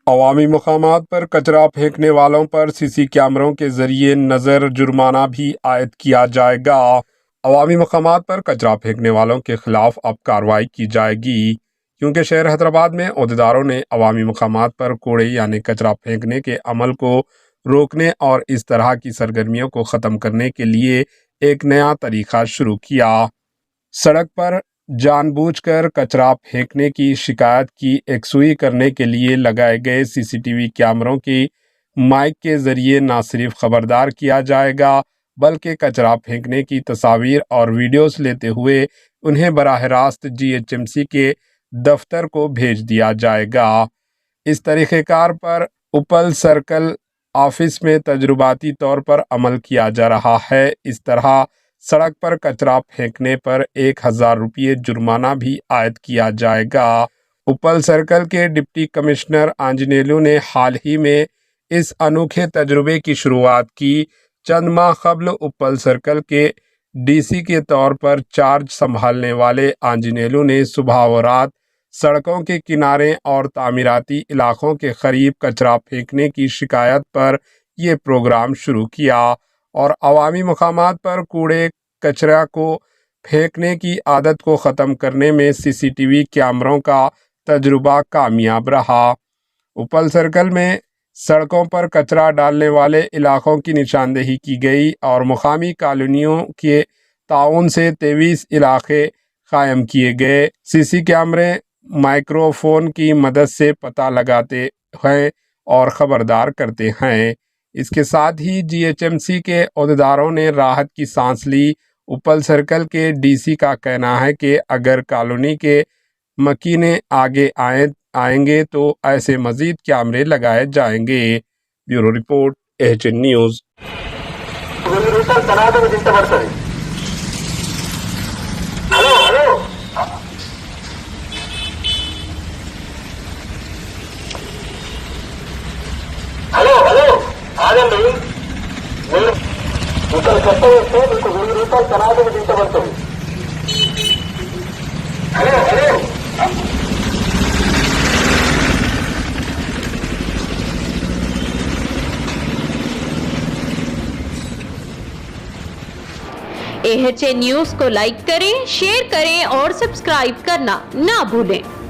عوامی مقامات پر کچرا پھینکنے والوں پر CC کیمروں کے ذریعے نظر جرمانہ بھی عائد کیا جائے گا۔ عوامی مقامات پر کچرا پھینکنے والوں کے خلاف اب کارروائی کی جائے گی، کیونکہ شہر حیدرآباد میں عہدیداروں نے عوامی مقامات پر کوڑے یعنی کچرا پھینکنے کے عمل کو روکنے اور اس طرح کی سرگرمیوں کو ختم کرنے کے لیے ایک نیا طریقہ شروع کیا۔ سڑک پر جان بوجھ کر کچرا پھینکنے کی شکایت کی یکسوئی کرنے کے لیے لگائے گئے CCTV کیمروں کی مائک کے ذریعے نہ صرف خبردار کیا جائے گا بلکہ کچرا پھینکنے کی تصاویر اور ویڈیوز لیتے ہوئے انہیں براہ راست GHMC کے دفتر کو بھیج دیا جائے گا۔ اس طریقہ کار پر اپل سرکل آفس میں تجرباتی طور پر عمل کیا جا رہا ہے۔ اس طرح سڑک پر کچرا پھینکنے پر 1000 روپے جرمانہ بھی عائد کیا جائے گا۔ اپل سرکل کے ڈپٹی کمشنر آنجنیلو نے حال ہی میں اس انوکھے تجربے کی شروعات کی۔ چند ماہ قبل اپل سرکل کے DC کے طور پر چارج سنبھالنے والے آنجنیلو نے صبح و رات سڑکوں کے کنارے اور تعمیراتی علاقوں کے قریب کچرا پھینکنے کی شکایت پر یہ پروگرام شروع کیا اور عوامی مقامات پر کوڑے کچرا کو پھینکنے کی عادت کو ختم کرنے میں CCTV کیمروں کا تجربہ کامیاب رہا۔ اپل سرکل میں سڑکوں پر کچرا ڈالنے والے علاقوں کی نشاندہی کی گئی اور مقامی کالونیوں کے تعاون سے 23 علاقے قائم کیے گئے۔ CC کیمرے مائکرو فون کی مدد سے پتہ لگاتے ہیں اور خبردار کرتے ہیں۔ اس کے ساتھ ہی GHMC کے عہدیداروں نے راحت کی سانس لی۔ اپل سرکل کے DC کا کہنا ہے کہ اگر کالونی کے مکینے آگے آئیں گے تو ایسے مزید کیمرے لگائے جائیں گے۔ Bureau report AHN news. AHN news کو لائک کریں، شیئر کریں اور سبسکرائب کرنا نہ بھولیں۔